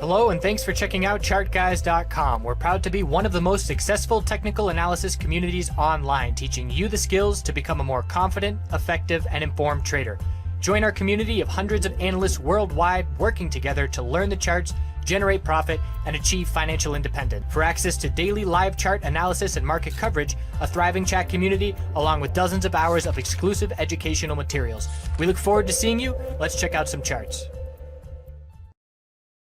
Hello and thanks for checking out ChartGuys.com. We're proud to be one of the most successful technical analysis communities online, teaching you the skills to become a more confident, effective, and informed trader. Join our community of hundreds of analysts worldwide working together to learn the charts, generate profit, and achieve financial independence. For access to daily live chart analysis and market coverage, a thriving chat community, along with dozens of hours of exclusive educational materials. We look forward to seeing you. Let's check out some charts.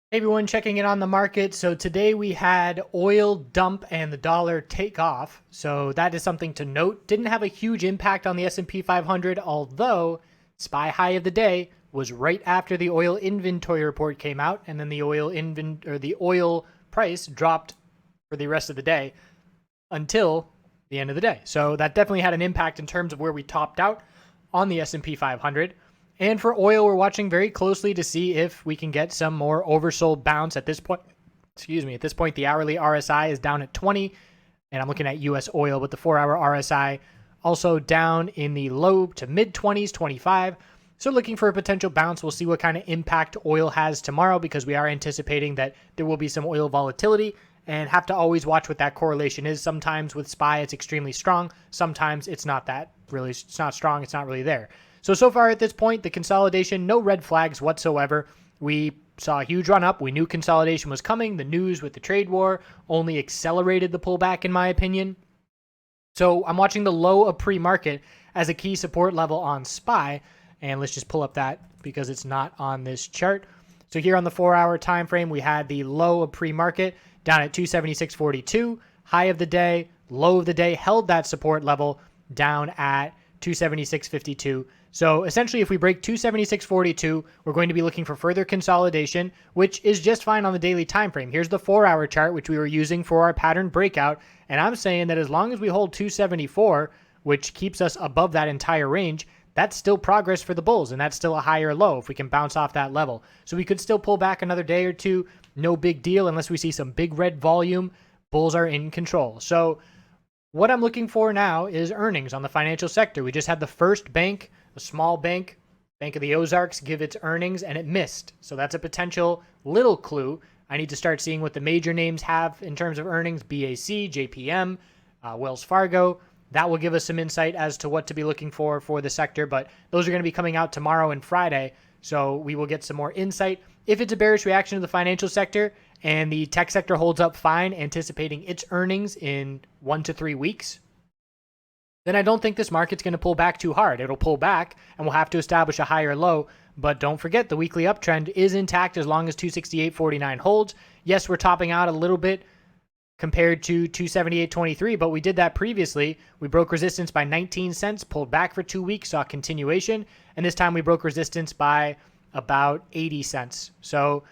Hey everyone, checking in on the market. So today we had oil dump and the dollar take off. So that is something to note. Didn't have a huge impact on the S&P 500, although SPY high of the day was right after the oil inventory report came out, and then the oil price dropped for the rest of the day until the end of the day. So that definitely had an impact in terms of where we topped out on the S&P 500. And for oil, we're watching very closely to see if we can get some more oversold bounce at this point. At this point, the hourly RSI is down at 20, and I'm looking at US oil, but the 4-hour RSI also down in the low to mid 20s, 25. So looking for a potential bounce. We'll see what kind of impact oil has tomorrow, because we are anticipating that there will be some oil volatility, and have to always watch what that correlation is. Sometimes with SPY, it's extremely strong. Sometimes it's not that really, it's not strong. It's not really there. So far at this point, the consolidation, no red flags whatsoever. We saw a huge run up. We knew consolidation was coming. The news with the trade war only accelerated the pullback, in my opinion. So I'm watching the low of pre-market as a key support level on SPY. And let's just pull up that because it's not on this chart. So here on the 4-hour time frame, we had the low of pre-market down at 276.42. High of the day, low of the day, held that support level down at 276.52. So essentially, if we break 276.42, we're going to be looking for further consolidation, which is just fine on the daily time frame. Here's the 4-hour chart, which we were using for our pattern breakout. And I'm saying that as long as we hold 274, which keeps us above that entire range, that's still progress for the bulls, and that's still a higher low if we can bounce off that level. So we could still pull back another day or two. No big deal unless we see some big red volume. Bulls are in control. So what I'm looking for now is earnings on the financial sector. We just had the first bank, a small bank, Bank of the Ozarks, give its earnings, and it missed. So that's a potential little clue. I need to start seeing what the major names have in terms of earnings: BAC, JPM, Wells Fargo. That will give us some insight as to what to be looking for the sector. But those are going to be coming out tomorrow and Friday, so we will get some more insight. If it's a bearish reaction to the financial sector and the tech sector holds up fine, anticipating its earnings in 1 to 3 weeks, then I don't think this market's going to pull back too hard. It'll pull back, and we'll have to establish a higher low. But don't forget, the weekly uptrend is intact as long as 268.49 holds. Yes, we're topping out a little bit compared to 278.23, but we did that previously. We broke resistance by 19 cents, pulled back for 2 weeks, saw continuation, and this time we broke resistance by about 80 cents. So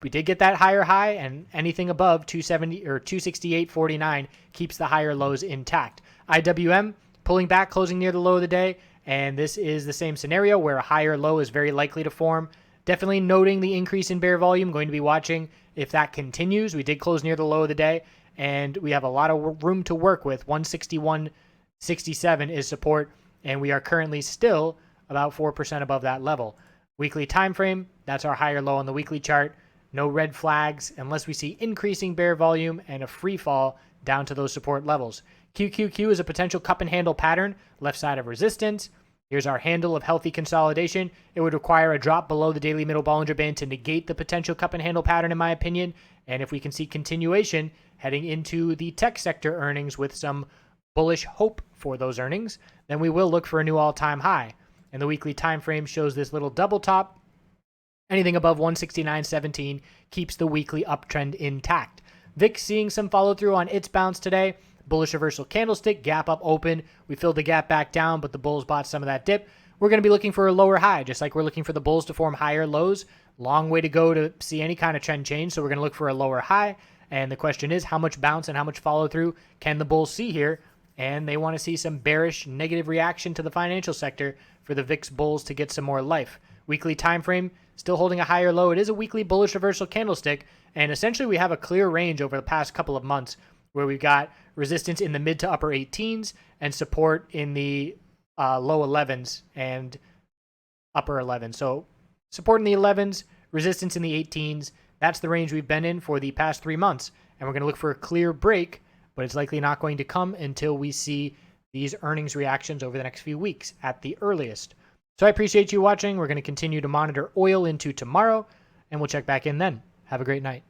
we did get that higher high, and anything above 270 or 268.49 keeps the higher lows intact. IWM pulling back, closing near the low of the day, and this is the same scenario where a higher low is very likely to form. Definitely noting the increase in bear volume, going to be watching if that continues. We did close near the low of the day, and we have a lot of room to work with. 161.67 is support, and we are currently still about 4% above that level. Weekly time frame, that's our higher low on the weekly chart. No red flags unless we see increasing bear volume and a free fall down to those support levels. QQQ is a potential cup and handle pattern, left side of resistance. Here's our handle of healthy consolidation. It would require a drop below the daily middle Bollinger Band to negate the potential cup and handle pattern, in my opinion. And if we can see continuation heading into the tech sector earnings with some bullish hope for those earnings, then we will look for a new all-time high. And the weekly time frame shows this little double top. Anything above 169.17 keeps the weekly uptrend intact. VIX seeing some follow through on its bounce today. Bullish reversal candlestick, gap up open. We filled the gap back down, but the bulls bought some of that dip. We're going to be looking for a lower high, just like we're looking for the bulls to form higher lows. Long way to go to see any kind of trend change, so we're going to look for a lower high. And the question is, how much bounce and how much follow through can the bulls see here? And they want to see some bearish negative reaction to the financial sector for the VIX bulls to get some more life. Weekly time frame, still holding a higher low. It is a weekly bullish reversal candlestick, and essentially we have a clear range over the past couple of months where we've got resistance in the mid to upper 18s and support in the low 11s and upper 11s. So support in the 11s, resistance in the 18s, That's the range we've been in for the past 3 months. And we're going to look for a clear break, but it's likely not going to come until we see these earnings reactions over the next few weeks at the earliest. So I appreciate you watching. We're going to continue to monitor oil into tomorrow, and we'll check back in then. Have a great night.